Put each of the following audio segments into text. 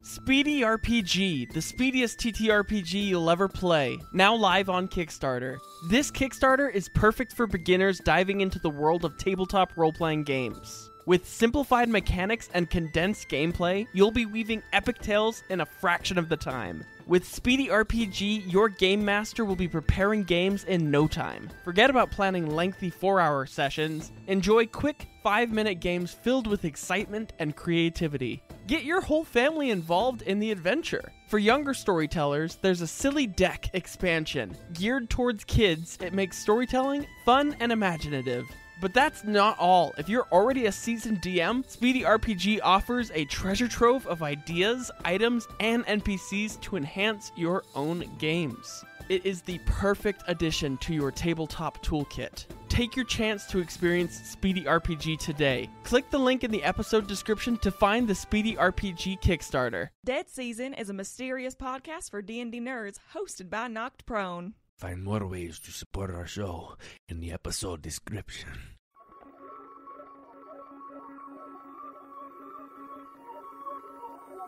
Speedy RPG, the speediest TTRPG you'll ever play, now live on Kickstarter. This Kickstarter is perfect for beginners diving into the world of tabletop role-playing games. With simplified mechanics and condensed gameplay, you'll be weaving epic tales in a fraction of the time. With Speedy RPG, your game master will be preparing games in no time. Forget about planning lengthy 4-hour sessions. Enjoy quick 5-minute games filled with excitement and creativity. Get your whole family involved in the adventure. For younger storytellers, there's a Silly Deck expansion. Geared towards kids, it makes storytelling fun and imaginative. But that's not all. If you're already a seasoned DM, Speedy RPG offers a treasure trove of ideas, items, and NPCs to enhance your own games. It is the perfect addition to your tabletop toolkit. Take your chance to experience Speedy RPG today. Click the link in the episode description to find the Speedy RPG Kickstarter. Dead Season is a mysterious podcast for D&D nerds hosted by Knocked Prone. Find more ways to support our show in the episode description.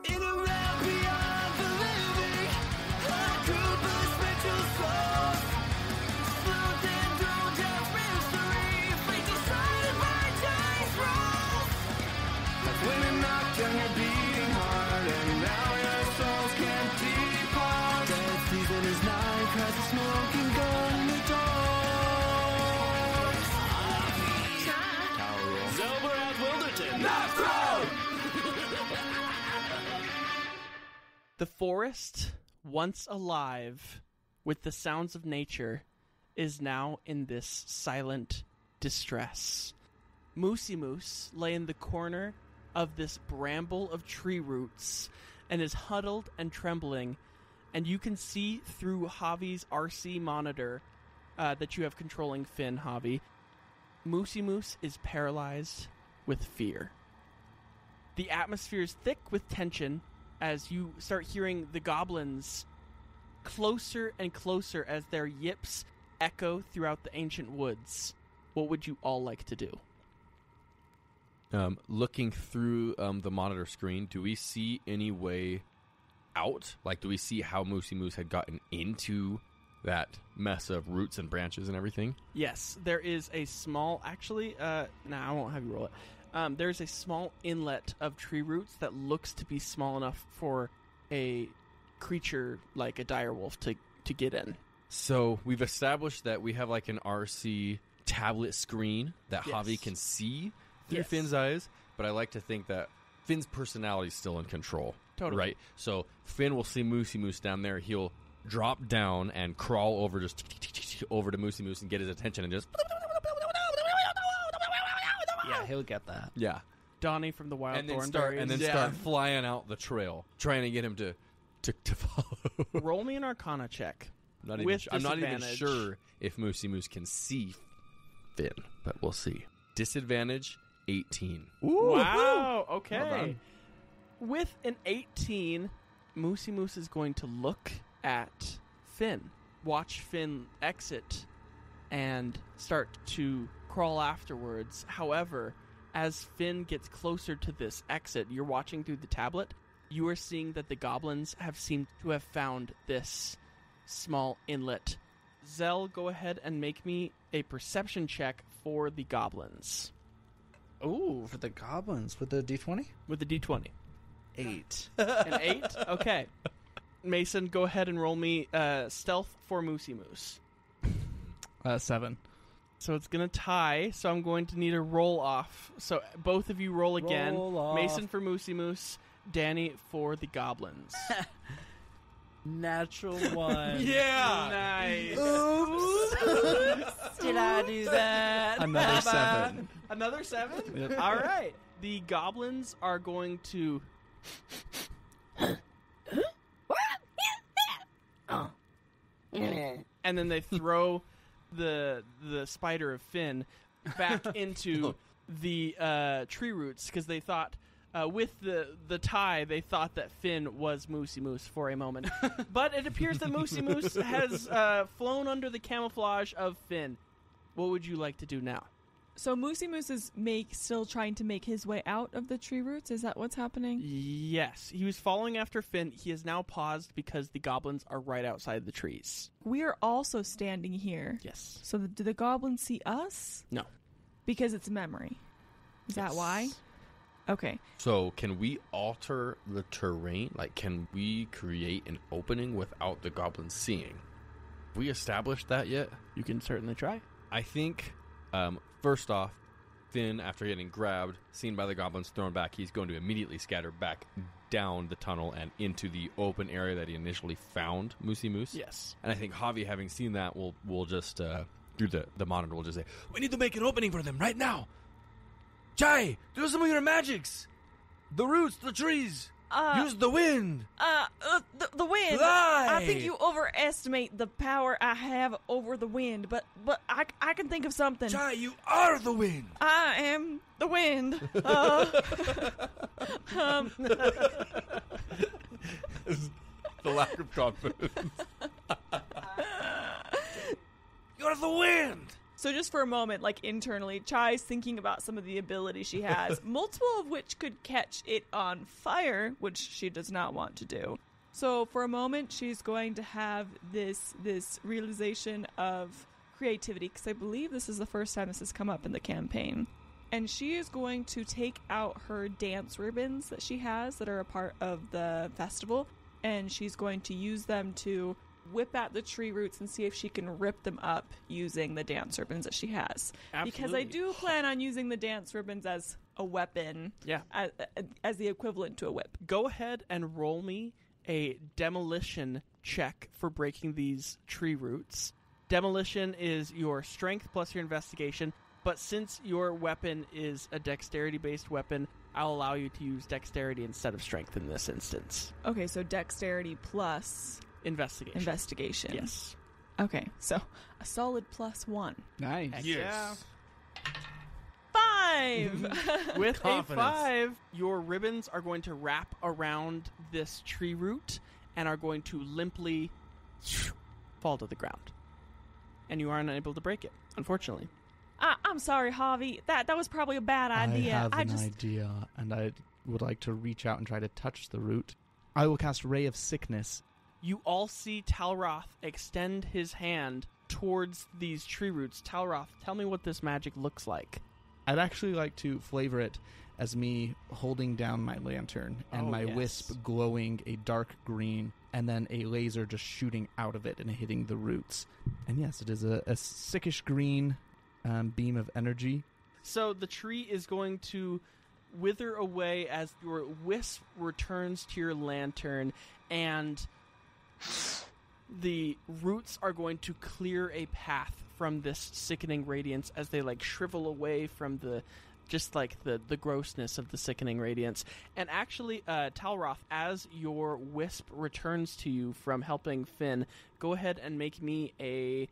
In a realm beyond the living, a group of spiritual souls, floating through adversary, fate decided by dice rolls. When you're knocked down, you're beating hard, and now your souls can't depart. Dead season is nigh, cause the smoking gun the doors. Zelber at Wilderton, not thrown! The forest, once alive with the sounds of nature, is now in this silent distress. Moosey Moose lay in the corner of this bramble of tree roots and is huddled and trembling, and you can see through Javi's RC monitor that you have controlling Finn, Javi. Moosey Moose is paralyzed with fear. The atmosphere is thick with tension as you start hearing the goblins closer and closer as their yips echo throughout the ancient woods. What would you all like to do? Looking through the monitor screen, do we see any way out? Like, do we see how Moosey Moose had gotten into that mess of roots and branches and everything? Yes, there is a small, actually, I won't have you roll it. There's a small inlet of tree roots that looks to be small enough for a creature like a direwolf to get in. So we've established that we have like an RC tablet screen that Javi can see through Finn's eyes, but I like to think that Finn's personality is still in control. Totally. Right? So Finn will see Moosey Moose down there. He'll drop down and crawl over just over to Moosey Moose and get his attention and just... Yeah, he'll get that. Yeah. Donnie from the Wild And then Thornberries. start flying out the trail, trying to get him to follow. Roll me an Arcana check. I'm not even sure if Moosey Moose can see Finn, but we'll see. Disadvantage, 18. Ooh, wow, Well okay. done. With an 18, Moosey Moose is going to look at Finn, watch Finn exit, and start to crawl afterwards. However, as Finn gets closer to this exit, you're watching through the tablet, you are seeing that the goblins have seemed to have found this small inlet. Zell, go ahead and make me a perception check for the goblins. Ooh, for the goblins with the D20? With the D20. 8. An 8? Okay. Mason, go ahead and roll me stealth for Moosey Moose. 7. So it's going to tie, so I'm going to need a roll off. So both of you roll again. Roll off. Mason for Moosey Moose, Danny for the goblins. Natural 1. Yeah! Nice. Oops. Did I do that? Another 7. Another 7? Yep. All right. The goblins are going to... and then they throw the spider of Finn back into the tree roots because they thought with the tie they thought that Finn was Moosey Moose for a moment. But it appears that Moosey Moose has flown under the camouflage of Finn. What would you like to do now? So Moosey Moose is still trying to make his way out of the tree roots? Is that what's happening? Yes. He was following after Finn. He has now paused because the goblins are right outside the trees. We are also standing here. Yes. So do the goblins see us? No. Because it's memory. Is that why? Okay. So can we alter the terrain? Like, can we create an opening without the goblins seeing? Have we established that yet? You can certainly try. I think, first off, Finn, after getting grabbed, seen by the goblins, thrown back, he's going to immediately scatter back down the tunnel and into the open area that he initially found Moosey Moose. Yes. And I think Javi, having seen that, will just, through the monitor, will just say, "We need to make an opening for them right now! Jai, do some of your magics! The roots, the trees! Use the wind! The wind. Fly! I think you overestimate the power I have over the wind, but I can think of something. Jai, you are the wind! I am the wind. The lack of confidence. You're the wind! So just for a moment, like internally, Chai's thinking about some of the abilities she has, multiple of which could catch it on fire, which she does not want to do. So for a moment, she's going to have this realization of creativity, because I believe this is the first time this has come up in the campaign. And she is going to take out her dance ribbons that she has that are a part of the festival, and she's going to use them to whip at the tree roots and see if she can rip them up using the dance ribbons that she has. Absolutely. Because I do plan on using the dance ribbons as a weapon, Yeah. as the equivalent to a whip. Go ahead and roll me a demolition check for breaking these tree roots. Demolition is your strength plus your investigation, but since your weapon is a dexterity-based weapon, I'll allow you to use dexterity instead of strength in this instance. Okay, so dexterity plus Investigation. investigation. Yes. Okay, so a solid +1. Nice. Heck Yes. 5! With a Confidence. 5, your ribbons are going to wrap around this tree root and are going to limply fall to the ground. And you are unable to break it, unfortunately. I'm sorry, Javi. That was probably a bad idea. I have an idea, and I would like to reach out and try to touch the root. I will cast Ray of Sickness. You all see Talroth extend his hand towards these tree roots. Talroth, tell me what this magic looks like. I'd actually like to flavor it as me holding down my lantern and Oh, my yes. wisp glowing a dark green, and then a laser just shooting out of it and hitting the roots. And yes, it is a sickish green beam of energy. So the tree is going to wither away as your wisp returns to your lantern, and the roots are going to clear a path from this sickening radiance as they shrivel away from the grossness of the sickening radiance. And actually, Talroth, as your wisp returns to you from helping Finn, go ahead and make me a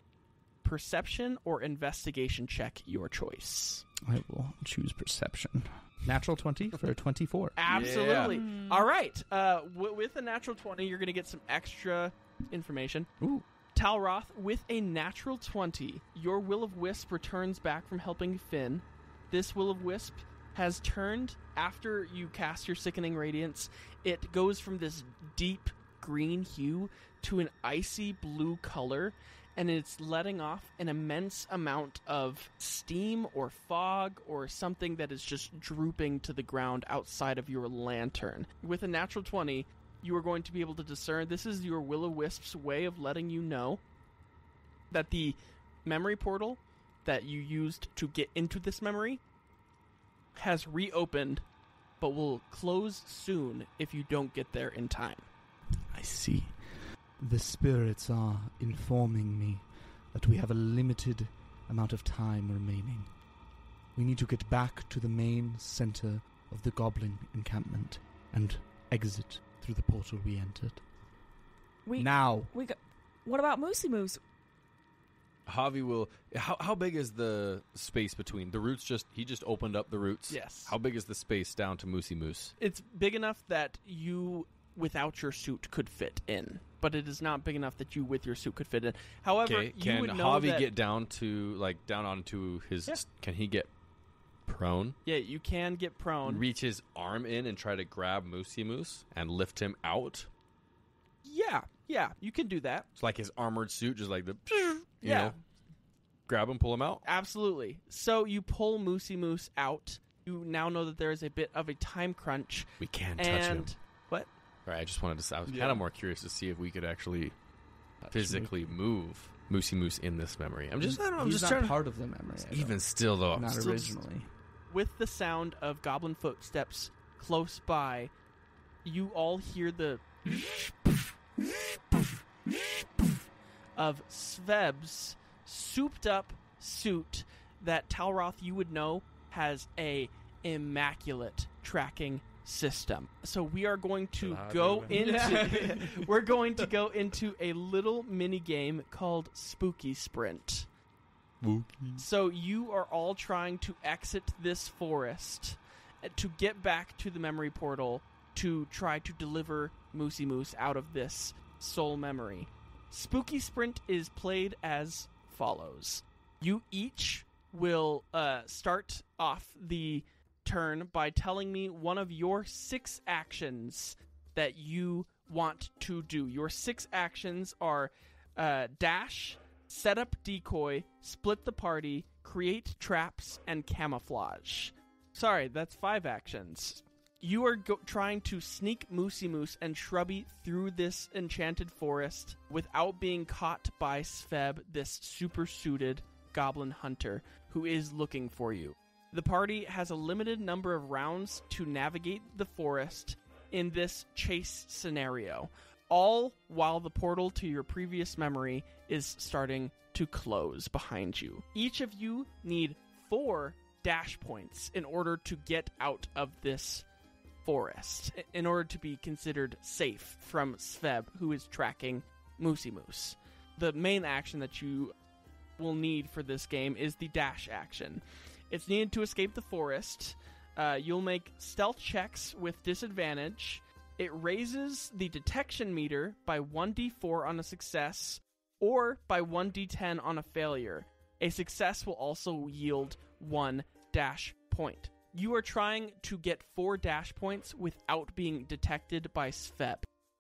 perception or investigation check, your choice. I will choose perception. Natural 20 for a 24. Absolutely. All right. With a natural 20, you're going to get some extra information. Ooh. Talroth, with a natural 20, your Will of Wisp returns back from helping Finn. This Will of Wisp has turned, after you cast your Sickening Radiance, it goes from this deep green hue to an icy blue color, and it's letting off an immense amount of steam or fog or something that is just drooping to the ground outside of your lantern. With a natural 20, you are going to be able to discern. This is your Will-O-Wisp's way of letting you know that the memory portal that you used to get into this memory has reopened, but will close soon if you don't get there in time. I see. The spirits are informing me that we have a limited amount of time remaining. We need to get back to the main center of the goblin encampment and exit through the portal we entered. Now. What about Moosey Moose? Javi will. How big is the space between the roots? He just opened up the roots. Yes. How big is the space down to Moosey Moose? It's big enough that you, without your suit, could fit in, but it is not big enough that you, with your suit, could fit in. However, Okay. you Can would know Javi that get down to down onto his? Yeah. Can he get prone. Yeah, you can get prone. Reach his arm in and try to grab Moosey Moose and lift him out. Yeah, you can do that. It's like his armored suit, just like the, Yeah. grab him, pull him out. Absolutely. So you pull Moosey Moose out. You now know that there is a bit of a time crunch. We can't touch And him. what? Right, I just wanted to. I was kind of more curious to see if we could actually physically move Moosey Moose in this memory. I'm just He's not trying. part of the memory. I Even don't- still, though, I'm not still originally. With the sound of goblin footsteps close by, you all hear the of Sveb's souped up suit that Talroth, you would know, has a immaculate tracking system. So we are going to go into we're going to go into a little mini game called Spooky Sprint. So you are all trying to exit this forest to get back to the memory portal to try to deliver Moosey Moose out of this soul memory. Spooky Sprint is played as follows. You each will start off the turn by telling me one of your 6 actions that you want to do. Your 6 actions are dash, set up decoy, split the party, create traps, and camouflage. Sorry, that's 5 actions. You are trying to sneak Moosey Moose and Shrubby through this enchanted forest without being caught by Sveb, this super-suited goblin hunter who is looking for you. The party has a limited number of rounds to navigate the forest in this chase scenario, all while the portal to your previous memory is starting to close behind you. Each of you need 4 dash points in order to get out of this forest, in order to be considered safe from Sveb, who is tracking Moosey Moose. The main action that you will need for this game is the dash action. It's needed to escape the forest. You'll make stealth checks with disadvantage. It raises the detection meter by 1d4 on a success or by 1d10 on a failure. A success will also yield 1 dash point. You are trying to get 4 dash points without being detected by Sveb.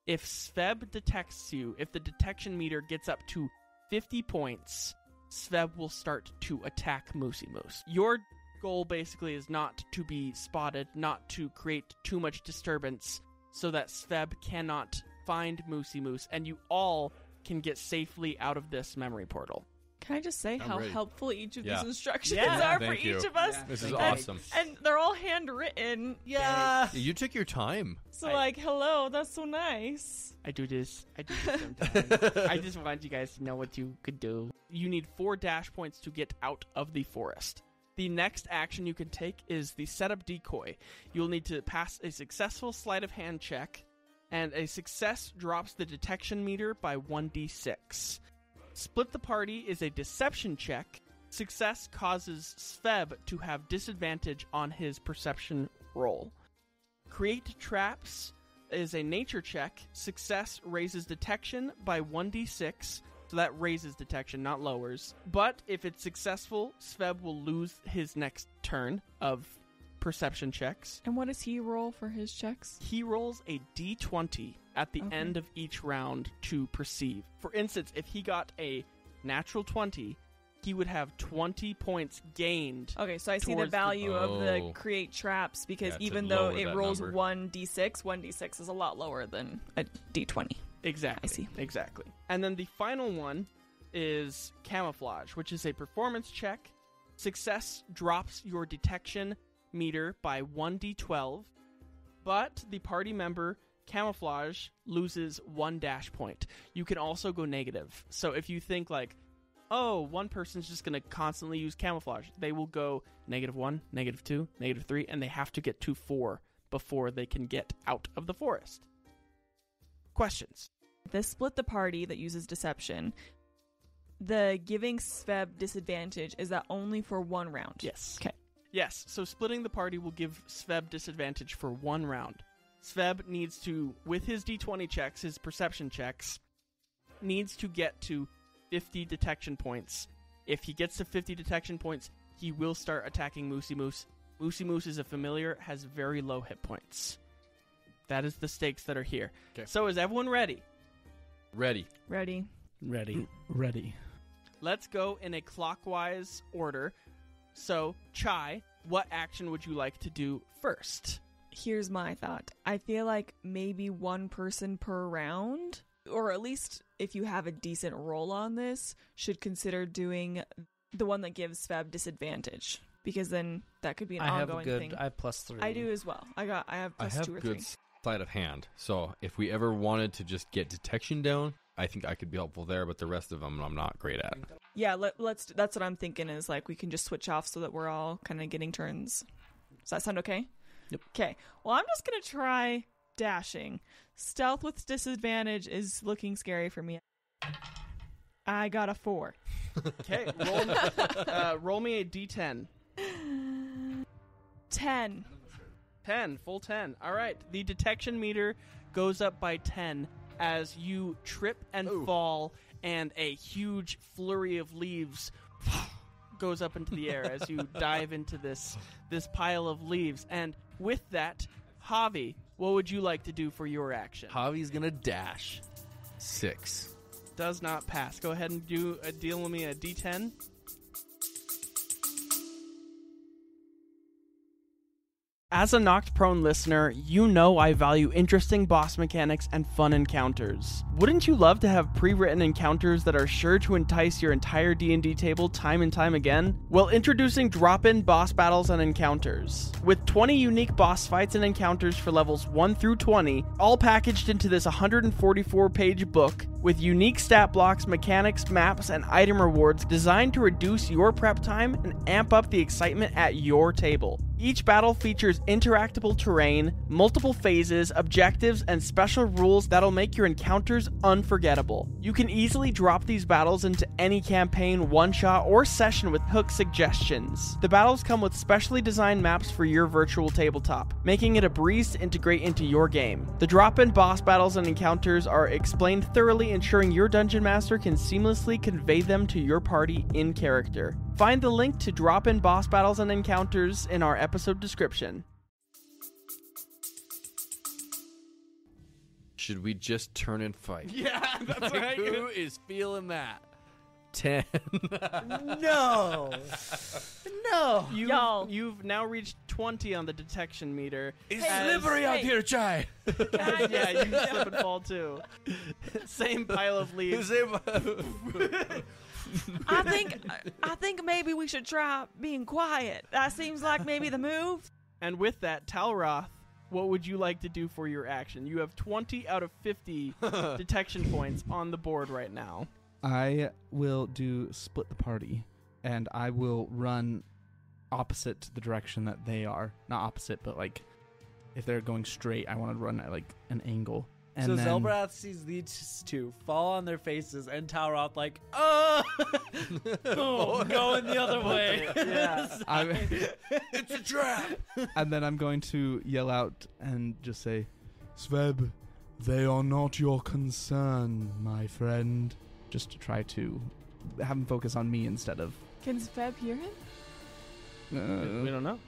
If Sveb detects you, if the detection meter gets up to 50 points, Sveb will start to attack Moosey Moose. Your goal basically is not to be spotted, not to create too much disturbance, so that Sveb cannot find Moosey Moose, and you all can get safely out of this memory portal. Can I just say how ready. helpful each of Yeah. these instructions Yeah. are for Thank you. each of us? This is And- awesome. And they're all handwritten. Yeah. You took your time. So, like, hello, that's so nice. I do this sometimes. I just want you guys to know what you could do. You need 4 dash points to get out of the forest. The next action you can take is the setup decoy. You'll need to pass a successful sleight of hand check, and a success drops the detection meter by 1d6. Split the party is a deception check. Success causes Sveb to have disadvantage on his perception roll. Create traps is a nature check. Success raises detection by 1d6, so that raises detection, not lowers. But if it's successful, Sveb will lose his next turn of perception checks. And what does he roll for his checks? He rolls a d20 at the Okay. end of each round to perceive. For instance, if he got a natural 20, he would have 20 points gained. Okay, so I see the Towards the- value of the Oh. create traps because Yeah, to even though lower it that rolls number. 1d6 is a lot lower than a d20. Exactly. I see. Exactly. And then the final one is camouflage, which is a performance check. Success drops your detection meter by 1d12, but the party member camouflage loses 1 dash point. You can also go negative. So if you think like, oh, one person's just going to constantly use camouflage, they will go -1, -2, -3, and they have to get to 4 before they can get out of the forest. Questions? This split the party that uses deception. The giving Sveb disadvantage, is that only for 1 round? Yes. Okay. Yes, so splitting the party will give Sveb disadvantage for 1 round. Sveb needs to, with his d20 checks, his perception checks, needs to get to 50 detection points. If he gets to 50 detection points, he will start attacking Moosey Moose Moosey Moose is a familiar, has very low hit points. That is the stakes that are here. 'Kay. So is everyone ready? Ready. Ready. Ready. Let's go in a clockwise order. So, Chai, what action would you like to do first? Here's my thought. I feel like maybe one person per round, or at least if you have a decent roll on this, should consider doing the one that gives Sveb disadvantage. Because then that could be an ongoing thing. I have +3. I do as well. I have plus I have 2 or good 3. sleight of hand. So if we ever wanted to just get detection down, I think I could be helpful there, but the rest of them I'm not great at. Yeah, let's. That's what I'm thinking is like we can just switch off so that we're all kind of getting turns. Does that sound okay? Yep. Okay. Well, I'm just gonna try dashing. Stealth with disadvantage is looking scary for me. I got a 4. Okay, roll me a d10. 10. 10, full 10. All right, the detection meter goes up by 10 as you trip and fall, and a huge flurry of leaves goes up into the air as you dive into this pile of leaves. And with that, Javi, what would you like to do for your action? Javi's gonna dash. 6. Does not pass. Go ahead and deal with me a d10. As a knocked prone listener, you know I value interesting boss mechanics and fun encounters. Wouldn't you love to have pre-written encounters that are sure to entice your entire D&D table time and time again? Well, introducing drop-in boss battles and encounters. With 20 unique boss fights and encounters for levels 1 through 20, all packaged into this 144-page book, with unique stat blocks, mechanics, maps, and item rewards designed to reduce your prep time and amp up the excitement at your table. Each battle features interactable terrain, multiple phases, objectives, and special rules that'll make your encounters unforgettable. You can easily drop these battles into any campaign, one-shot, or session with hook suggestions. The battles come with specially designed maps for your virtual tabletop, making it a breeze to integrate into your game. The drop-in boss battles and encounters are explained thoroughly, ensuring your dungeon master can seamlessly convey them to your party in character. Find the link to drop-in boss battles and encounters in our episode description. Should we just turn and fight? Yeah, that's Like, who is feeling that? 10. No. No. Y'all. You've now reached 20 on the detection meter. It's Hey, slippery out hey. here, Chai. Yeah, you slip and fall too. Same pile of leaves. I think maybe we should try being quiet. That seems like maybe the move. And with that, Talroth, what would you like to do for your action? You have 20 out of 50 detection points on the board right now. I will do split the party, and I will run opposite to the direction that they are. Not opposite, but like if they're going straight, I want to run at like an angle. And So then Zelbrath sees these two fall on their faces, and Talroth like, boom, going the other way. Yeah. It's a trap. and then I'm going to yell out and just say, Sveb, they are not your concern, my friend. Just to try to have him focus on me instead of... Can Sveb hear him? We don't know.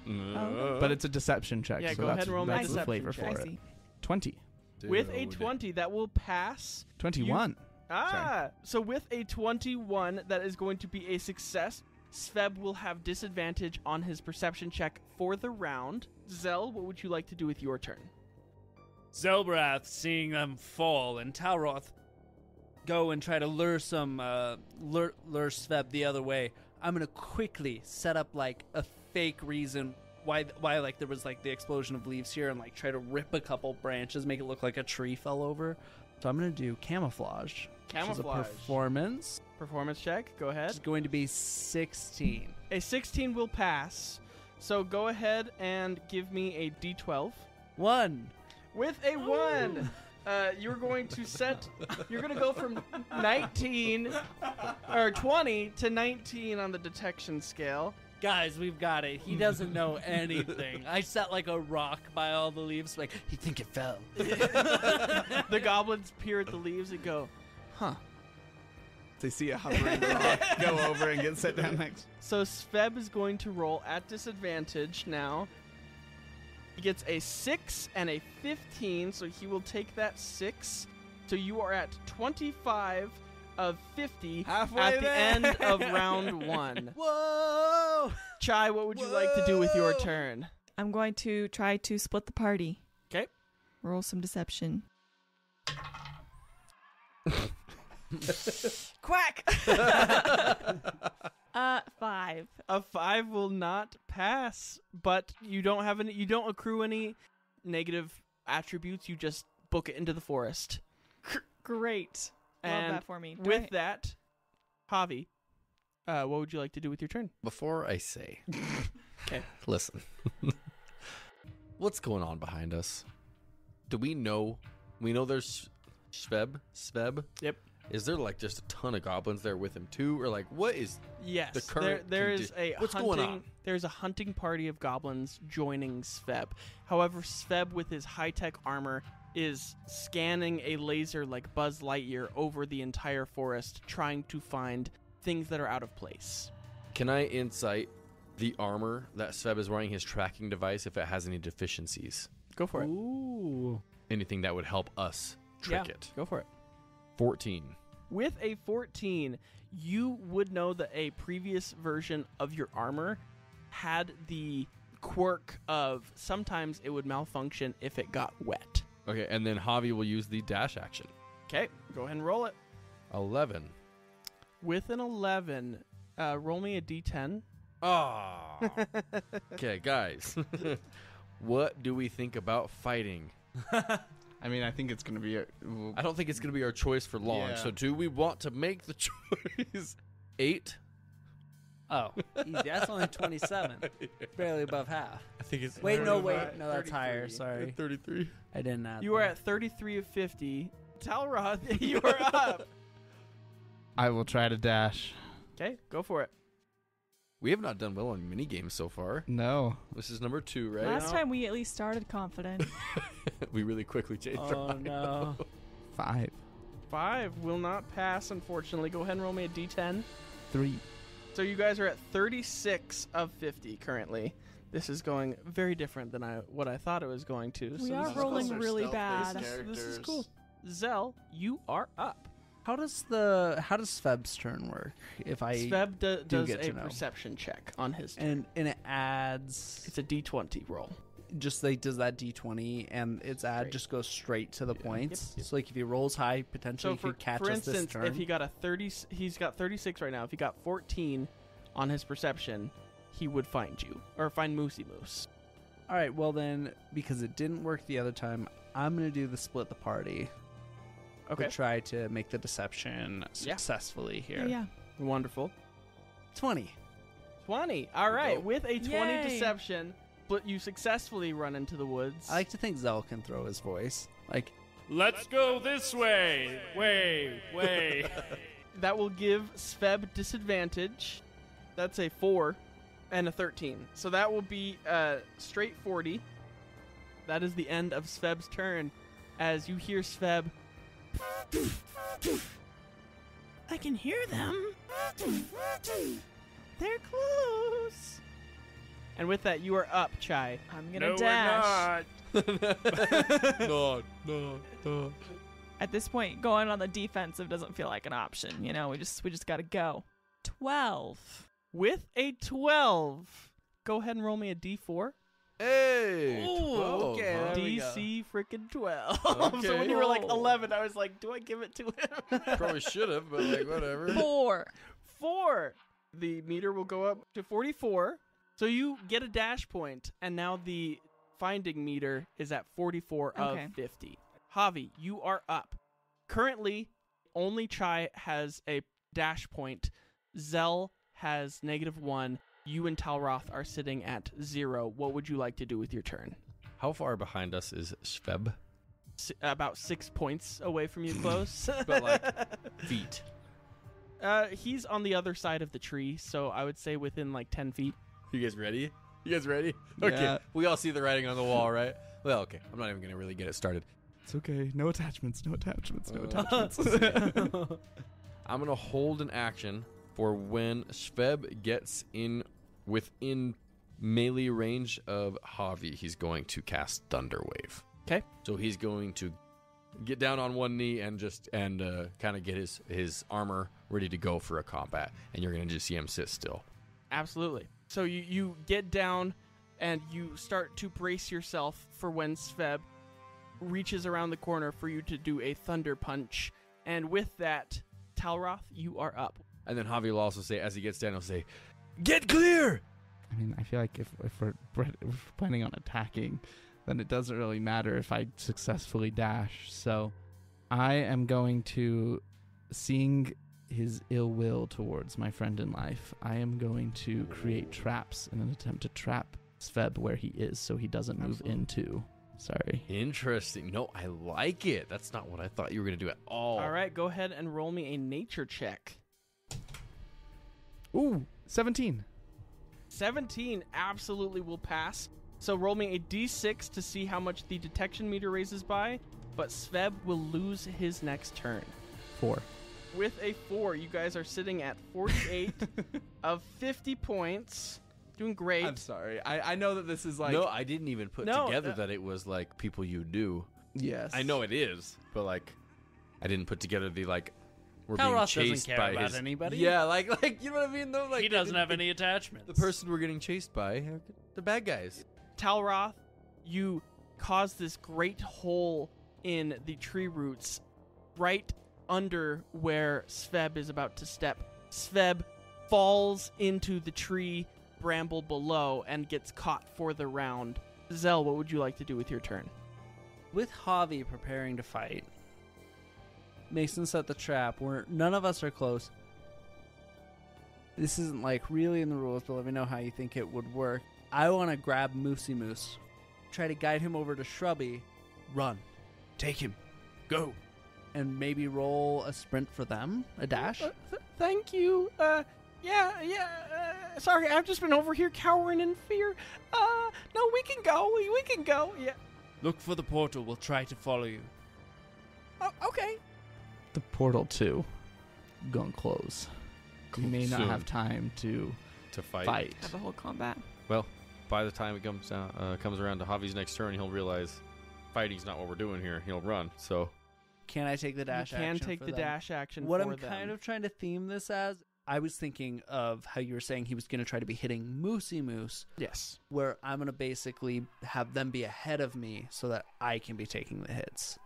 But it's a deception check. Yeah, so go that's, ahead and roll me a that's the deception flavor check. for I it. see. 20. With a 20, that will pass. 21. So with a 21, that is going to be a success. Sveb will have disadvantage on his perception check for the round. Zell, what would you like to do with your turn? Zelbrath seeing them fall, and Talroth go and try to lure Sveb the other way. I'm gonna quickly set up like a fake reason why like there was like the explosion of leaves here, and like try to rip a couple branches, make it look like a tree fell over. So I'm gonna do camouflage. Which is a Camouflage. performance. Check. Go ahead. It's going to be 16. A 16 will pass. So go ahead and give me a d12. 1. With a 1, you're going to go from 19 or 20 to 19 on the detection scale. Guys, we've got it. He doesn't know anything. I sat like a rock by all the leaves, like, he think it fell. The goblins peer at the leaves and go, huh. They see a hovering rock, go over and get set down next. So Sveb is going to roll at disadvantage now. He gets a 6 and a 15, so he will take that 6. So you are at 25 of 50 Halfway at the there. end of round 1. Whoa! Chai, what would you like to do with your turn? I'm going to try to split the party. 'Kay. Roll some deception. Quack! 5. A 5 will not pass, but you don't have any. You don't accrue any negative attributes. You just book it into the forest. Great. Love And that for me. Do with I- that, Javi, what would you like to do with your turn? Before I say, 'Kay. Listen, what's going on behind us? Do we know? We know there's Sveb. Yep. Is there like just a ton of goblins there with him too, or like what is? Yes, The current there is a what's hunting, going on? There's a hunting party of goblins joining Sveb. However, Sveb with his high-tech armor is scanning a laser like Buzz Lightyear over the entire forest, trying to find things that are out of place. Can I insight the armor that Sveb is wearing, his tracking device, if it has any deficiencies? Go for it. Ooh. Anything that would help us trick it? Go for it. 14. With a 14, you would know that a previous version of your armor had the quirk of sometimes it would malfunction if it got wet. Okay, and then Javi will use the dash action. Okay, go ahead and roll it. 11. With an 11, roll me a d10. Ah. Okay, guys. What do we think about fighting? I mean, I think it's going to be I don't think it's going to be our choice for long. Yeah. So do we want to make the choice? 8? Oh, easy. That's only 27. Barely above half. I think it's Wait, no, 35, wait. No, that's higher. 33. Sorry. 33. I didn't add You are that. at 33 of 50. Talroth, you are up. I will try to dash. Okay, go for it. We have not done well on mini games so far. No. This is number 2, right? Last time we at least started confident. We really quickly changed our Oh, mind. no. 5. 5 will not pass, unfortunately. Go ahead and roll me a d10. 3. So you guys are at 36 of 50 currently. This is going very different than what I thought it was going to. We so are this is rolling cool. really bad. This is cool. Zell, you are up. How does Sveb's turn work? If I Sveb does get a to know. perception check on his turn. and it adds It's a d20 roll. just like does that d20 and its add Straight. just goes straight to the points. Yep. So like if he rolls high, potentially So he could catch for us this instance, turn. if he got a 30, he's got 36 right now. If he got 14 on his perception, he would find you or find Moosey Moose. All right, well then, because it didn't work the other time, I'm gonna do the split the party. Okay, But try to make the deception successfully here. Yeah. wonderful. 20. 20. All right, go. with a 20 Yay. deception, but you successfully run into the woods. I like to think Zell can throw his voice. Like, Let's go this way. Way. That will give Sveb disadvantage. That's a 4 and a 13. So that will be straight 40. That is the end of Sveb's turn. As you hear Sveb, I can hear them. They're close. And with that, you are up, Chai. I'm gonna No, dash. we're not. No. At this point, going on the defensive doesn't feel like an option. You know, we just gotta go. 12. With a 12, go ahead and roll me a d4. Hey. Ooh, 12, okay, huh? there we go. DC freaking 12. Okay. So when you were like Whoa. 11, I was like, do I give it to him? Probably should have, but like whatever. 4. 4. The meter will go up to 44. So you get a dash point, and now the finding meter is at 44 Okay. of 50. Javi, you are up. Currently, only Chai has a dash point. Zell has -1. You and Talroth are sitting at 0. What would you like to do with your turn? How far behind us is Sveb? About 6 points away from you, close. But like feet. He's on the other side of the tree, so I would say within like 10 feet. You guys ready? You guys ready? Okay. Yeah. We all see the writing on the wall, right? Well, okay. I'm not even going to really get it started. It's okay. No attachments. No attachments. No Uh, attachments. I'm going to hold an action for when Sveb gets within melee range of Javi. He's going to cast Thunder Wave. Okay. So he's going to get down on one knee and kind of get his armor ready to go for a combat. And you're going to just see him sit still. Absolutely. So you get down and you start to brace yourself for when Sveb reaches around the corner for you to do a thunder punch. And with that, Talroth, you are up. And then Javi will also say, as he gets down, he'll say, "Get clear!" I mean, I feel like if we're planning on attacking, then it doesn't really matter if I successfully dash. So I am going to, seeing his ill will towards my friend in life, I am going to create traps in an attempt to trap Sveb where he is so he doesn't move into. Sorry. Interesting. No, I like it. That's not what I thought you were going to do at all. All right, go ahead and roll me a nature check. Ooh, 17. 17 absolutely will pass. So roll me a d6 to see how much the detection meter raises by, but Sveb will lose his next turn. 4. With a 4, you guys are sitting at 48 of 50 points. Doing great. I'm sorry. I know that this is like... No, I didn't even put together that it was like people you do. Yes. I know it is, but like, I didn't put together the like, we're Talroth being doesn't chased care by about his... anybody. Yeah, like you know what I mean? Though, like He doesn't have any attachments. The person we're getting chased by, the bad guys. Talroth, you cause this great hole in the tree roots right under where Sveb is about to step. Sveb falls into the tree bramble below and gets caught for the round. Zell, what would you like to do with your turn? With Javi preparing to fight, Mason set the trap where none of us are close. This isn't like really in the rules, but let me know how you think it would work. I want to grab Moosey Moose, try to guide him over to Shrubby, run, take him, go, and maybe roll a sprint for them, a dash. Thank you. Sorry, I've just been over here cowering in fear. No, we can go. We can go. Yeah. Look for the portal. We'll try to follow you. Oh, okay. The portal, too, gonna close. You may not Soon. have time to fight. Have a whole combat. Well, by the time it comes around to Javi's next turn, he'll realize fighting's not what we're doing here. He'll run. So Can I take the dash You action can take for the them? dash action What for I'm them. kind of trying to theme this as, I was thinking of how you were saying he was going to try to be hitting Moosey Moose, Yes. where I'm going to basically have them be ahead of me so that I can be taking the hits.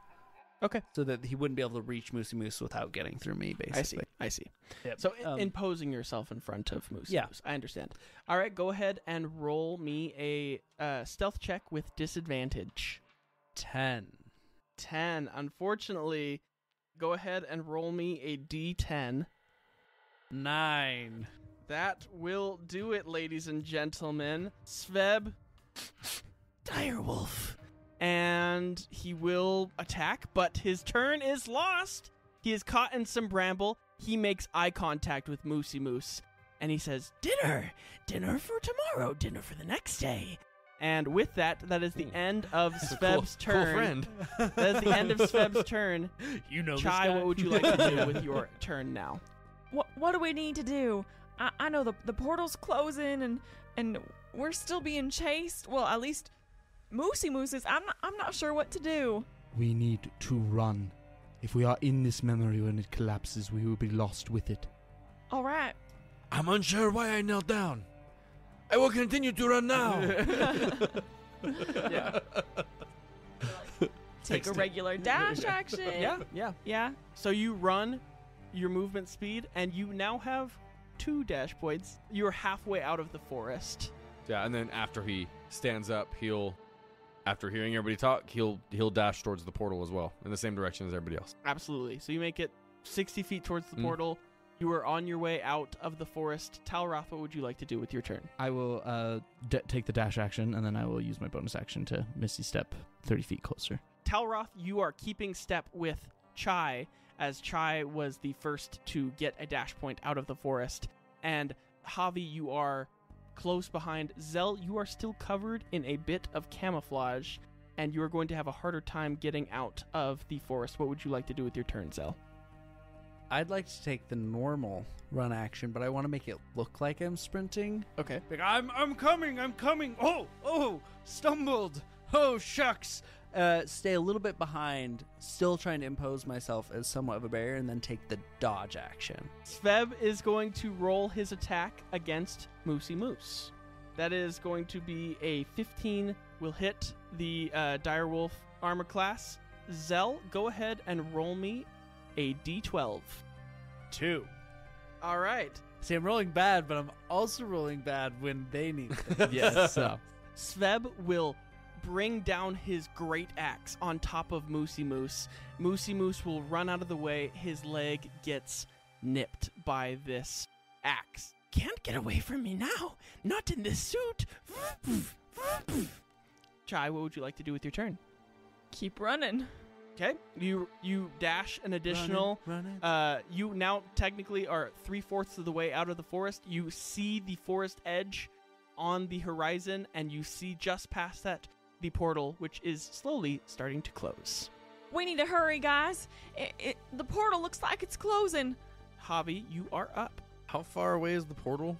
Okay. So that he wouldn't be able to reach Moosey Moose without getting through me, basically. I see. Yep. So imposing yourself in front of Moose. Yeah. Moose. I understand. All right, go ahead and roll me a stealth check with disadvantage. 10. 10. Unfortunately, go ahead and roll me a d10. 9. That will do it, ladies and gentlemen. Sveb, direwolf. And he will attack, but his turn is lost. He is caught in some bramble. He makes eye contact with Moosey Moose. And he says, Dinner! Dinner for tomorrow. Dinner for the next day. And with that, that is the end of Sveb's turn. Cool friend. That is the end of Sveb's turn. You know Chai, this guy? what would you like to do with your turn now? What do we need to do? I know the portal's closing and we're still being chased. Well, at least Moosey Moose is. I'm not sure what to do. We need to run. If we are in this memory when it collapses, we will be lost with it. All right. I'm unsure why I knelt down. I will continue to run now. Yeah. Take a regular dash action. Yeah. So you run your movement speed, and you now have 2 dash points. You're halfway out of the forest. Yeah, and then after he stands up, after hearing everybody talk, he'll dash towards the portal as well, in the same direction as everybody else. Absolutely. So you make it 60 feet towards the portal. You are on your way out of the forest. Talroth, what would you like to do with your turn? I will take the dash action, and then I will use my bonus action to Misty Step 30 feet closer. Talroth, you are keeping step with Chai, as Chai was the first to get a dash point out of the forest. And Javi, you are close behind. Zell, you are still covered in a bit of camouflage, and you are going to have a harder time getting out of the forest. What would you like to do with your turn, Zell? I'd like to take the normal run action, but I want to make it look like I'm sprinting. Okay. Like, I'm coming. Oh, stumbled. Oh, shucks. Stay a little bit behind, still trying to impose myself as somewhat of a barrier, and then take the dodge action. Sveb is going to roll his attack against Moosey Moose. That is going to be a 15, will hit the Direwolf armor class. Zell, go ahead and roll me a d12. 2. All right. See, I'm rolling bad, but I'm also rolling bad when they need it. Yes. Sveb will bring down his great axe on top of Moosey Moose. Moosey Moose will run out of the way. His leg gets nipped by this axe. Can't get away from me now. Not in this suit. Chai, what would you like to do with your turn? Keep running. Okay, you dash an additional. Running. You now technically are 3/4 of the way out of the forest. You see the forest edge on the horizon, and you see just past that the portal, which is slowly starting to close. We need to hurry, guys. The portal looks like it's closing. Javi, you are up. How far away is the portal?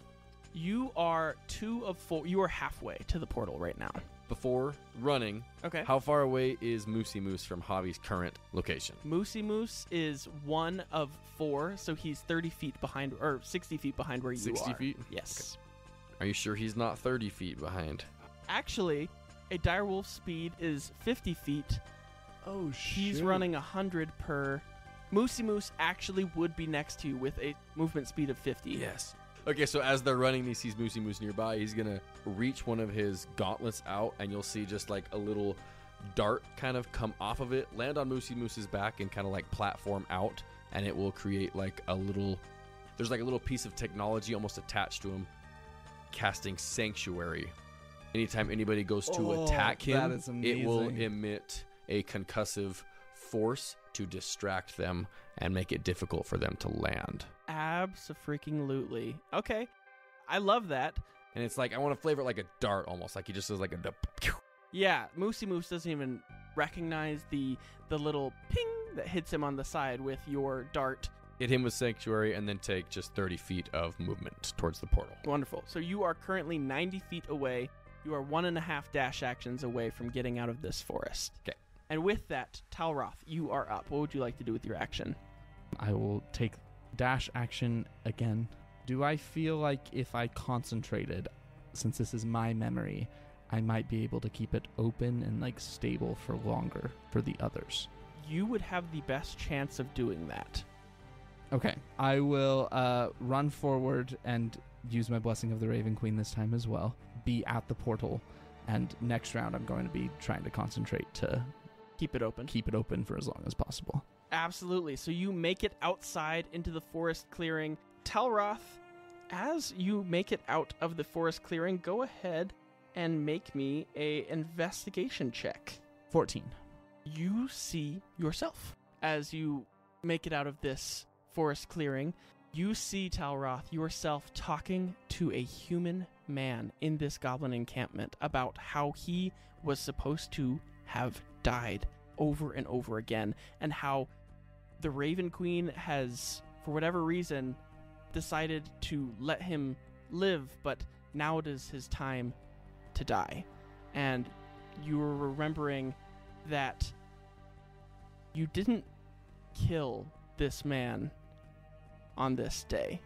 You are 2 of 4. You are halfway to the portal right now. Before running, Okay. how far away is Moosey Moose from Javi's current location? Moosey Moose is 1 of 4, so he's 30 feet behind, or 60 feet behind where you 60 are. feet? Yes. Are you sure he's not 30 feet behind? Actually, a direwolf speed is 50 feet. Oh, He's running 100 per. Moosey Moose actually would be next to you with a movement speed of 50. Yes. Okay, so as they're running, he sees Moosey Moose nearby. He's going to reach one of his gauntlets out, and you'll see just like a little dart kind of come off of it, land on Moosey Moose's back, and kind of like platform out, and it will create like a little. There's like a little piece of technology almost attached to him, casting Sanctuary. Anytime anybody goes to attack him, that is it will amazing. emit a concussive force to distract them and make it difficult for them to land. Abso-freaking-lutely. Okay. I love that. And it's like, I want to flavor it like a dart almost. Like he just does like a... Yeah, Moosey Moose doesn't even recognize the little ping that hits him on the side with your dart. Hit him with Sanctuary and then take just 30 feet of movement towards the portal. Wonderful. So you are currently 90 feet away. You are 1.5 dash actions away from getting out of this forest. Okay. And with that, Talroth, you are up. What would you like to do with your action? I will take dash action again. Do I feel like if I concentrated, since this is my memory, I might be able to keep it open and like stable for longer for the others? You would have the best chance of doing that. Okay. I will run forward and use my Blessing of the Raven Queen this time as well. Be at the portal. And next round, I'm going to be trying to concentrate to Keep it open. keep it open for as long as possible. Absolutely. So you make it outside into the forest clearing. Talroth, as you make it out of the forest clearing, go ahead and make me a investigation check. 14. You see yourself as you make it out of this forest clearing. You see, Talroth, yourself talking to a human man in this goblin encampment about how he was supposed to have died over and over again, and how the Raven Queen has, for whatever reason, decided to let him live, but now it is his time to die. And you are remembering that you didn't kill this man on this day.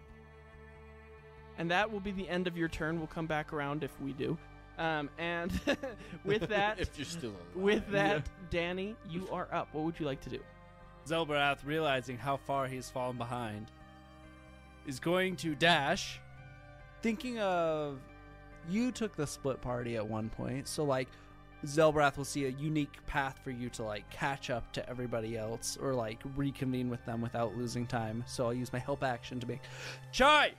And that will be the end of your turn. We'll come back around if we do. And with that, If you're still alive. with that, Danny, you are up. What would you like to do? Zelbarath, realizing how far he's fallen behind, is going to dash. Thinking of, you took the split party at one point, so like Zelbarath will see a unique path for you to like catch up to everybody else or like reconvene with them without losing time. So I'll use my help action to make Chai!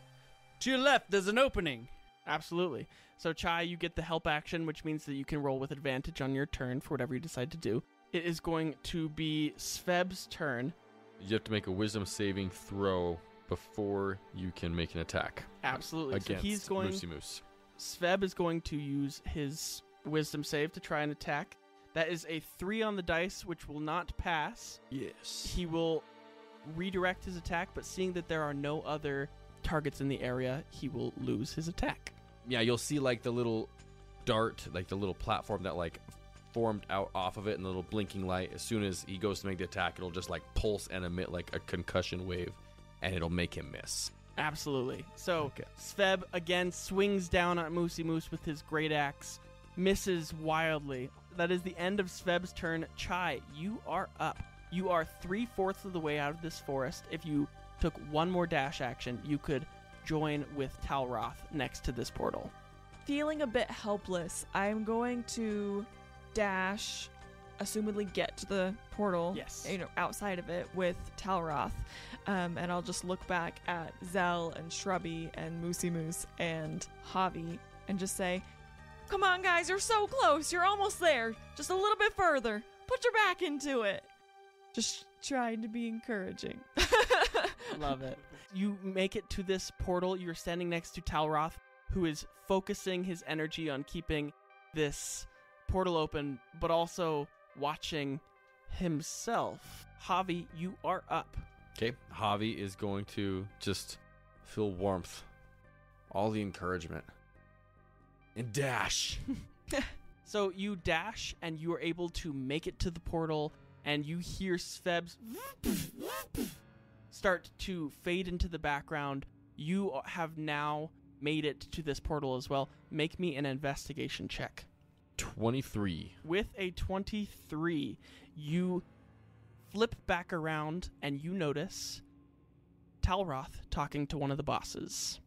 To your left, there's an opening. Absolutely. So, Chai, you get the help action, which means that you can roll with advantage on your turn for whatever you decide to do. It is going to be Sveb's turn. You have to make a wisdom saving throw before you can make an attack. Absolutely. Against So he's going. Moosey Moose. Sveb is going to use his wisdom save to try and attack. That is a 3 on the dice, which will not pass. Yes. He will redirect his attack, but seeing that there are no other targets in the area, he will lose his attack. Yeah, you'll see like the little dart, like the little platform that like formed out off of it, and the little blinking light. As soon as he goes to make the attack, it'll just like pulse and emit like a concussion wave, and it'll make him miss. Absolutely. So Sveb again swings down on Moosey Moose with his great axe, misses wildly. That is the end of Sveb's turn. Chai, you are up. You are 3/4 of the way out of this forest. If you took one more dash action, you could join with Talroth next to this portal. Feeling a bit helpless, I'm going to dash, assumedly get to the portal. Yes. Outside of it with Talroth. And I'll just look back at Zell and Shrubby and Moosey Moose and Javi and just say, "Come on, guys, you're so close. You're almost there. Just a little bit further. Put your back into it." Just trying to be encouraging. Love it. You make it to this portal. You're standing next to Talroth, who is focusing his energy on keeping this portal open, but also watching himself. Javi, you are up. Okay, Javi is going to just feel warmth, all the encouragement, and dash. So you dash, and you are able to make it to the portal, and you hear Sveb's start to fade into the background. You have now made it to this portal as well. Make me an investigation check. 23. With a 23, you flip back around and you notice Talroth talking to one of the bosses.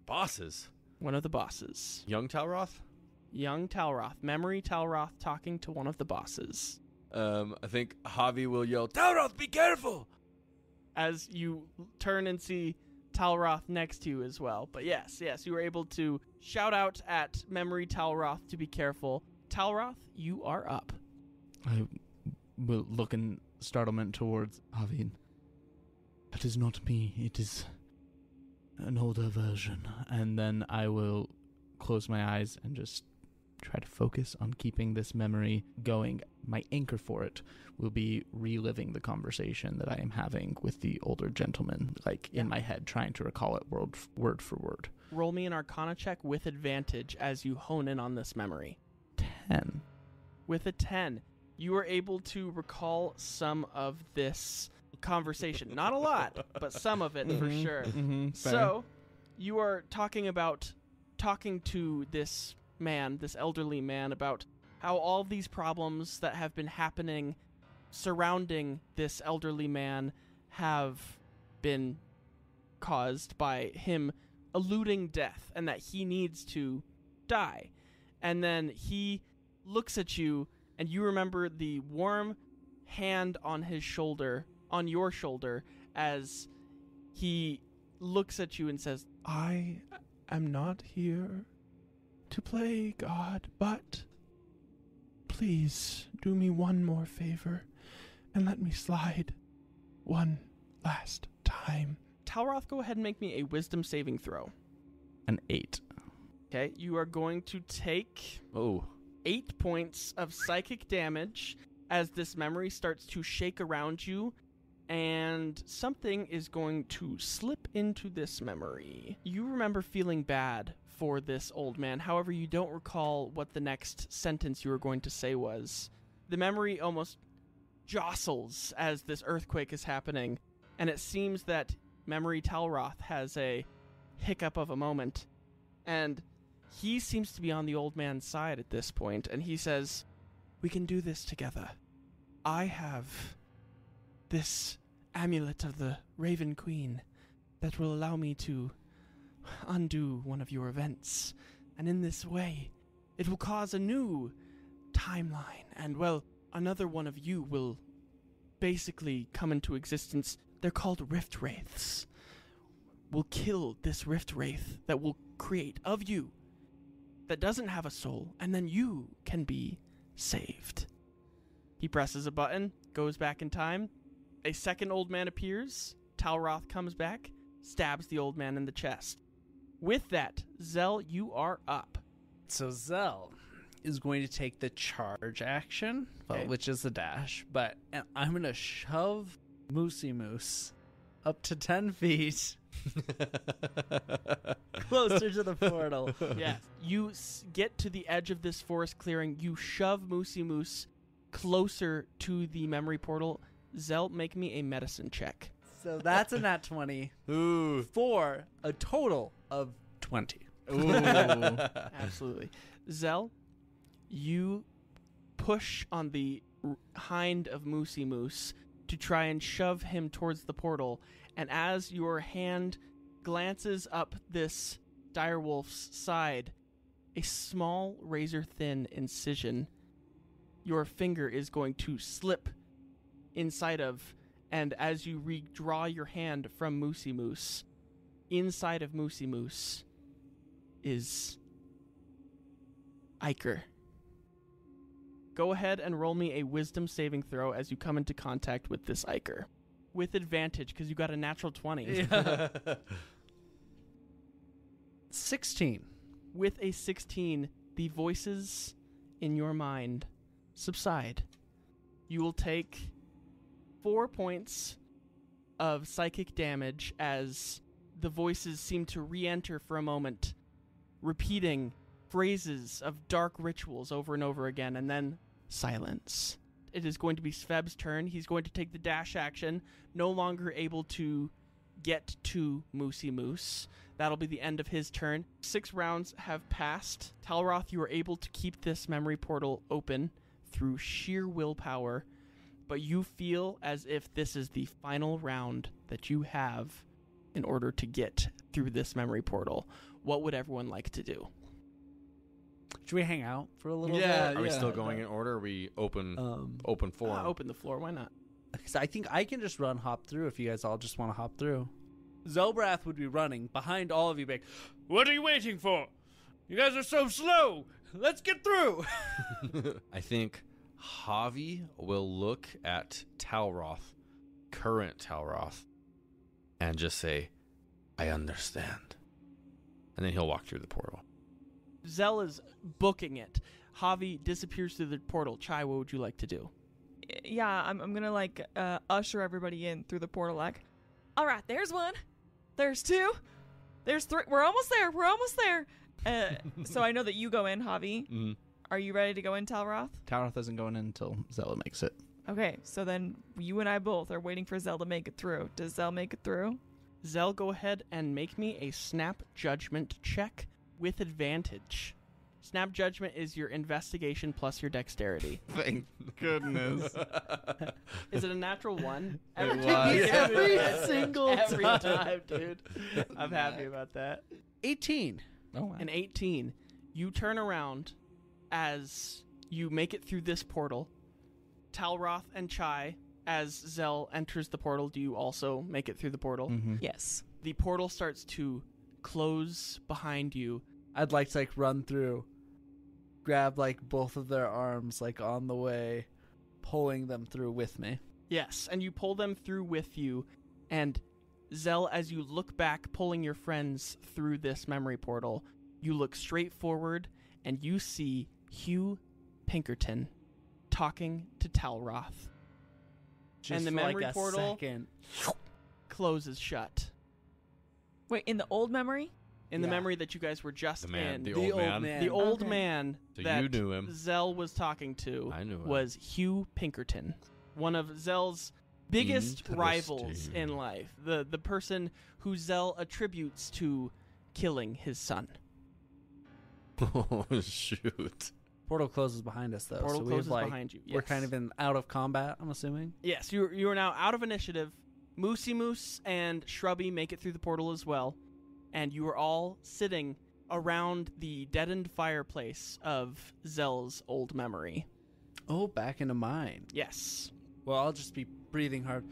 Bosses? One of the bosses. Young Talroth? Young Talroth. Memory Talroth talking to one of the bosses. I think Javi will yell, "Talroth, be careful!" As you turn and see Talroth next to you as well. But yes, you were able to shout out at Memory Talroth to be careful. Talroth, you are up. I will look in startlement towards Javi. That is not me. It is an older version. And then I will close my eyes and just try to focus on keeping this memory going. My anchor for it will be reliving the conversation that I am having with the older gentleman, in my head, trying to recall it word for word. Roll me an Arcana check with advantage as you hone in on this memory. 10. With a 10, you are able to recall some of this conversation. Not a lot, but some of it for sure. So, you are talking to this man, this elderly man, about how all these problems that have been happening surrounding this elderly man have been caused by him eluding death and that he needs to die. And then he looks at you and you remember the warm hand on his shoulder, on your shoulder, as he looks at you and says, "I am not here to play God, but please do me one more favor and let me slide one last time." Talroth, go ahead and make me a wisdom saving throw. An 8. Okay, you are going to take 8 points of psychic damage as this memory starts to shake around you, and something is going to slip into this memory. You remember feeling bad for this old man. However, you don't recall what the next sentence you were going to say was. The memory almost jostles as this earthquake is happening, and it seems that Memory Talroth has a hiccup of a moment, and he seems to be on the old man's side at this point, and he says, "We can do this together. I have this amulet of the Raven Queen that will allow me to undo one of your events, and in this way, it will cause a new timeline, and, well, another one of you will basically come into existence. They're called Rift Wraiths. We'll kill this Rift Wraith that will create of you that doesn't have a soul, and then you can be saved." He presses a button, goes back in time. A second old man appears. Talroth comes back, stabs the old man in the chest. With that, Zell, you are up. So Zell is going to take the charge action, Okay. which is the dash, and I'm going to shove Moosey Moose up to 10 feet closer to the portal. Yeah. You get to the edge of this forest clearing. You shove Moosey Moose closer to the memory portal. Zell, make me a medicine check. So that's a nat 20 Ooh. for a total of 20. Absolutely. Zell, you push on the hind of Moosey Moose to try and shove him towards the portal, and as your hand glances up this direwolf's side, a small razor-thin incision, your finger is going to slip inside of, and as you redraw your hand from Moosey Moose, inside of Moosey Moose is Ichor. Go ahead and roll me a wisdom saving throw as you come into contact with this Ichor. With advantage, because you got a natural 20. 16. With a 16, the voices in your mind subside. You will take 4 points of psychic damage as the voices seem to re-enter for a moment, repeating phrases of dark rituals over and over again, and then silence. It is going to be Sveb's turn. He's going to take the dash action, no longer able to get to Moosey Moose. That'll be the end of his turn. 6 rounds have passed. Talroth, you are able to keep this memory portal open through sheer willpower, but you feel as if this is the final round that you have in order to get through this memory portal. What would everyone like to do? Should we hang out for a little Yeah, bit? Are we still going in order? Or are we open form? Open the floor, why not? Because I think I can just hop through if you guys all just want to hop through. Zelbrath would be running behind all of you, like, What are you waiting for? You guys are so slow. Let's get through. I think Javi will look at Talroth, current Talroth, and just say, I understand. And then he'll walk through the portal. Zell is booking it. Javi disappears through the portal. Chai, what would you like to do? Yeah, I'm gonna like usher everybody in through the portal. Like, all right, there's 1, there's 2, there's 3. We're almost there. We're almost there. So I know that you go in, Javi. Mm-hmm. Are you ready to go in, Talroth? Talroth isn't going in until Zella makes it. Okay, so then you and I both are waiting for Zell to make it through. Does Zell make it through? Zell, go ahead and make me a snap judgment check with advantage. Snap judgment is your investigation plus your dexterity. Thank goodness. Is it a natural 1? Every single time, dude. I'm happy about that. 18. Oh, wow. An 18. You turn around as you make it through this portal. Talroth and Chai, as Zell enters the portal, do you also make it through the portal? Mm-hmm. Yes. The portal starts to close behind you. I'd like to like run through, grab like both of their arms like on the way, pulling them through with me. Yes, and you pull them through with you. And Zell, as you look back, pulling your friends through this memory portal, you look straight forward and you see Hugh Pinkerton talking to Talroth. Just And the for, memory like, a portal second. closes shut. Wait, in the old memory? In the Yeah. memory that you guys were just The man, in. the The old man. The old Okay. man So that you knew him. Zell was talking to I knew him. was Hugh Pinkerton, one of Zell's biggest Interesting. rivals in life. The person who Zell attributes to killing his son. Oh, shoot. Portal closes behind us though. Portal so closes we've, like, behind you. We're yes. kind of in out of combat, I'm assuming. Yes, you are now out of initiative. Moosey Moose and Shrubby make it through the portal as well, and you are all sitting around the deadened fireplace of Zell's old memory. Oh, back into mine. Yes. Well, I'll just be breathing hard.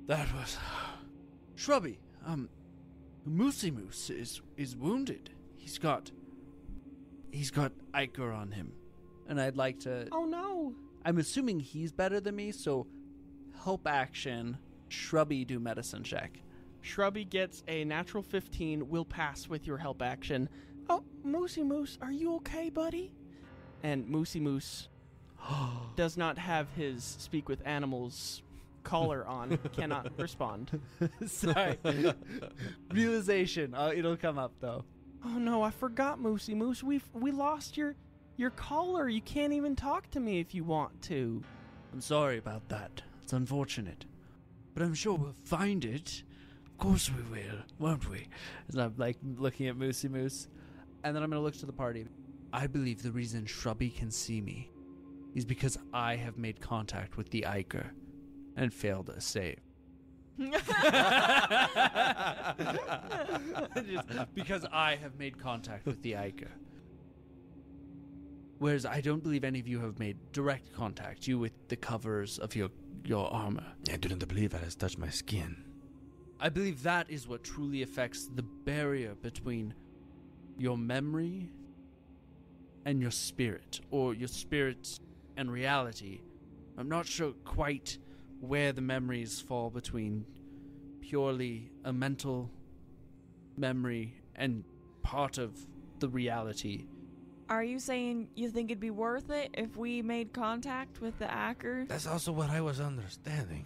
That was Shrubby. Moosey Moose is wounded. He's got Ichor on him. And I'd like to Oh no. I'm assuming he's better than me, so help action, Shrubby do medicine check. Shrubby gets a natural 15, will pass with your help action. Oh, Moosey Moose, are you okay, buddy? And Moosey Moose does not have his speak with animals collar on. Cannot respond. Sorry. Realization. It'll come up though. Oh no, I forgot, Moosey Moose. We lost your collar. You can't even talk to me if you want to. I'm sorry about that. It's unfortunate. But I'm sure we'll find it. Of course we will, won't we? As I'm like looking at Moosey Moose. And then I'm going to look to the party. I believe the reason Shrubby can see me is because I have made contact with the Ichor and failed a save. Just because I have made contact with the Ichor. Whereas I don't believe any of you have made direct contact, you with the covers of your armor. I didn't believe it has touched my skin. I believe that is what truly affects the barrier between your memory and your spirit, or your spirit and reality. I'm not sure quite where the memories fall between purely a mental memory and part of the reality. Are you saying you think it'd be worth it if we made contact with the Ichor? That's also what I was understanding.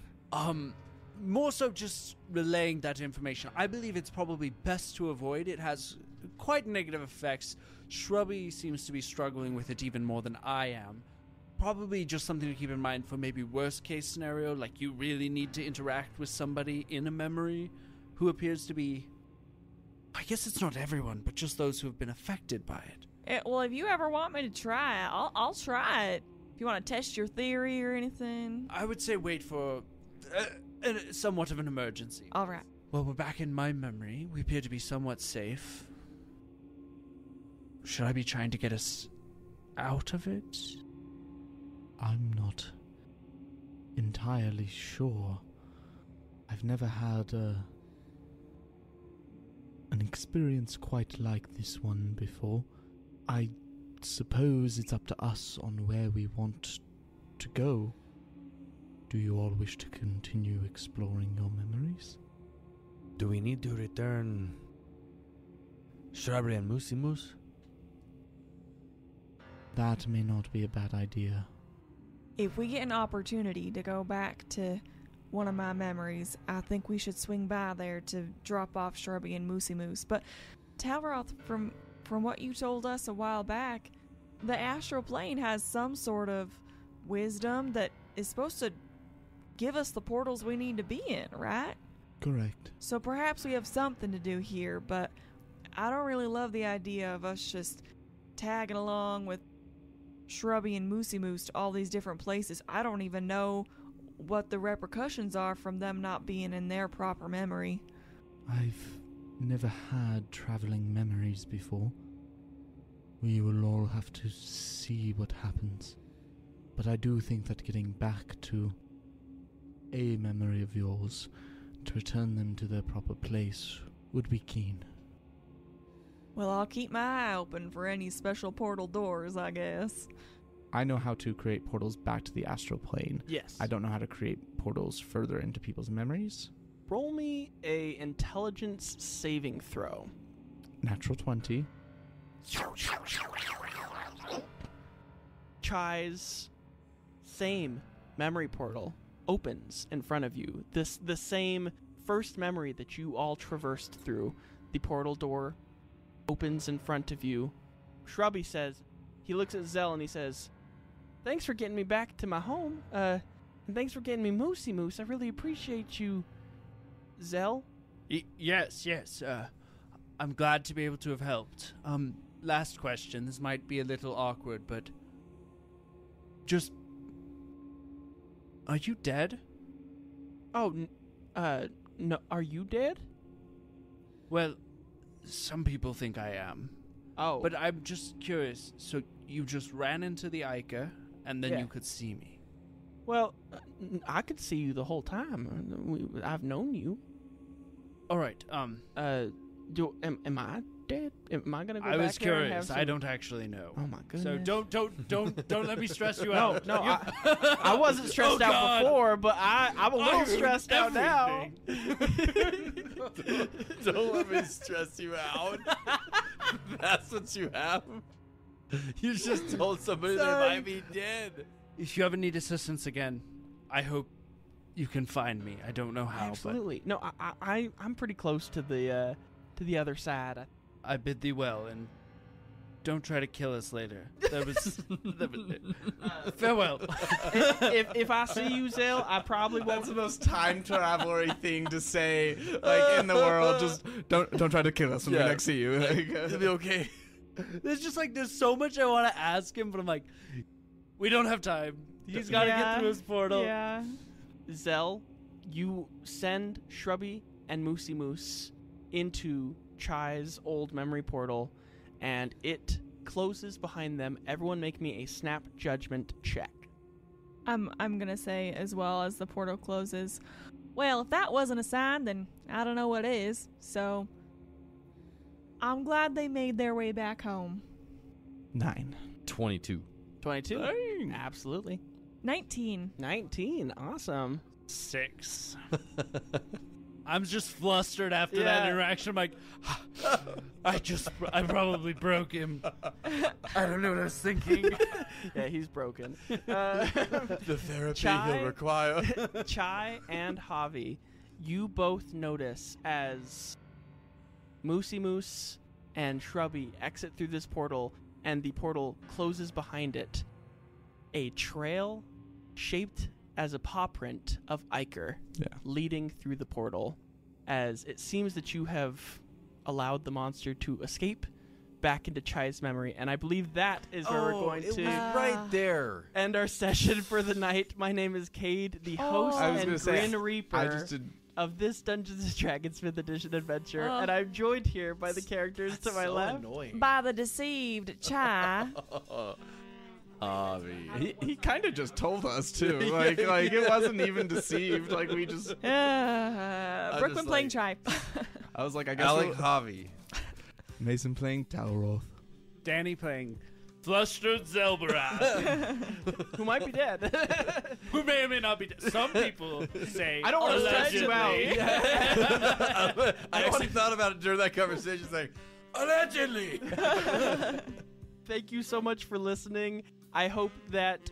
More so just relaying that information. I believe it's probably best to avoid. It has quite negative effects. Shrubby seems to be struggling with it even more than I am. Probably just something to keep in mind for maybe worst case scenario, like you really need to interact with somebody in a memory who appears to be, I guess it's not everyone, but just those who have been affected by it. Well, if you ever want me to try it, I'll try it. If you want to test your theory or anything. I would say wait for somewhat of an emergency. All right. Well, we're back in my memory. We appear to be somewhat safe. Should I be trying to get us out of it? I'm not entirely sure. I've never had an experience quite like this one before. I suppose it's up to us on where we want to go. Do you all wish to continue exploring your memories? Do we need to return Shrubbery and Moosey Moose? That may not be a bad idea. If we get an opportunity to go back to one of my memories, I think we should swing by there to drop off Shrubby and Moosey Moose. But Talroth, from what you told us a while back, the astral plane has some sort of wisdom that is supposed to give us the portals we need to be in, right? Correct. So perhaps we have something to do here, but I don't really love the idea of us just tagging along with Shrubby and Moosey Moose to all these different places. I don't even know what the repercussions are from them not being in their proper memory. I've never had traveling memories before. We will all have to see what happens. But I do think that getting back to a memory of yours, to return them to their proper place, would be keen. Well, I'll keep my eye open for any special portal doors, I guess. I know how to create portals back to the astral plane. Yes. I don't know how to create portals further into people's memories. Roll me a intelligence saving throw. Natural 20. Chai's same memory portal opens in front of you. The same first memory that you all traversed through. The portal door opens in front of you. Shrubby says, he looks at Zell and he says, "Thanks for getting me back to my home. And thanks for getting me Moosey Moose. I really appreciate you, Zell." Yes. I'm glad to be able to have helped. Last question. This might be a little awkward, but just, are you dead? Oh, no. Are you dead? Well, some people think I am. Oh. But I'm just curious. So you just ran into the Ichor, and then Yeah. you could see me. Well, I could see you the whole time. I've known you. All right. Am I dead? Am I gonna go I back was there and have curious. some... I don't actually know. Oh my goodness. So don't let me stress you No, out. no, I wasn't stressed out God. before, but I'm a little I ruined stressed out now. Don't let me stress you out. That's what you have? You just told somebody they Sorry. might be dead. If you ever need assistance again, I hope you can find me. I don't know how, Absolutely. No, I'm pretty close to the other side. but I bid thee well, and don't try to kill us later. That was farewell. if I see you, Zell, I probably won't. That's the most time traveler-y thing to say, like, in the world. Just don't try to kill us when we next see you. Like, It'll be okay. There's just like there's so much I want to ask him, but I'm like, we don't have time. He's got to get through his portal. Yeah. Zell, you send Shrubby and Moosey Moose into Chai's old memory portal, and it closes behind them. Everyone make me a snap judgment check. I'm gonna say as well as the portal closes, well, if that wasn't a sign, then I don't know what is. So I'm glad they made their way back home. 9. 22. 22? Absolutely. 19. 19. Awesome. 6. I'm just flustered after that interaction. I'm like, I probably broke him. I don't know what I was thinking. Yeah, he's broken. The therapy Chai? he'll require. Chai and Javi, you both notice as Moosey Moose and Shrubby exit through this portal, and the portal closes behind it, a trail shaped as a paw print of Ichor leading through the portal, as it seems that you have allowed the monster to escape back into Chai's memory, and I believe that is where we're going to right there. end our session for the night. My name is Cade, the host I was and gonna say, Grin Reaper I just did. of this Dungeons & Dragons 5th edition adventure, and I'm joined here by the characters to my left. Annoying. By the deceived Chai. Javi. He kind of just told us too. Like it wasn't even deceived. Like we just. Brooklyn just playing like- Chai. I was like, I guess. Alec Javi. Mason playing Talroth. Danny playing Flustered Zelbarat, Who might be dead. who may or may not be dead. Some people say I don't want to stress you out. allegedly. I actually thought about it during that conversation, saying, allegedly. Thank you so much for listening. I hope that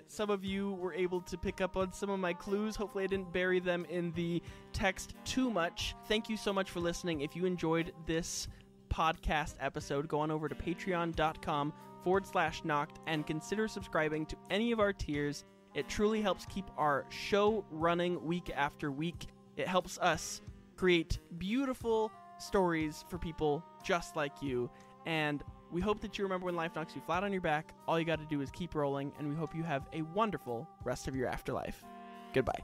some of you were able to pick up on some of my clues. Hopefully I didn't bury them in the text too much. Thank you so much for listening. If you enjoyed this podcast episode, go on over to patreon.com/knocked and consider subscribing to any of our tiers. It truly helps keep our show running week after week. It helps us create beautiful stories for people just like you. And we hope that you remember when life knocks you flat on your back, all you got to do is keep rolling, and we hope you have a wonderful rest of your afterlife. Goodbye.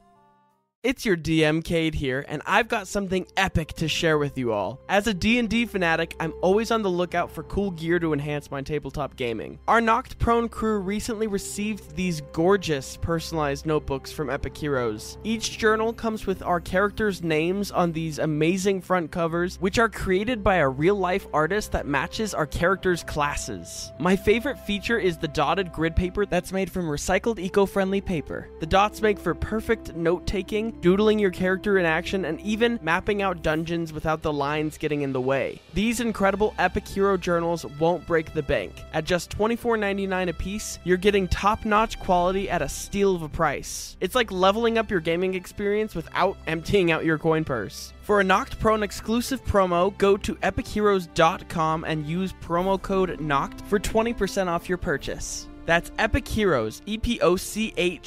It's your DM Cade here, and I've got something epic to share with you all. As a D&D fanatic, I'm always on the lookout for cool gear to enhance my tabletop gaming. Our Knocked Prone crew recently received these gorgeous personalized notebooks from Epic Heroes. Each journal comes with our characters' names on these amazing front covers, which are created by a real-life artist that matches our characters' classes. My favorite feature is the dotted grid paper that's made from recycled eco-friendly paper. The dots make for perfect note-taking, doodling your character in action, and even mapping out dungeons without the lines getting in the way. These incredible Epic Hero journals won't break the bank. At just $24.99 a piece, you're getting top-notch quality at a steal of a price. It's like leveling up your gaming experience without emptying out your coin purse. For a Knocked Prone exclusive promo, go to epicheroes.com and use promo code KNOCKED for 20% off your purchase. That's Epic Heroes, EPOCHEROES.com.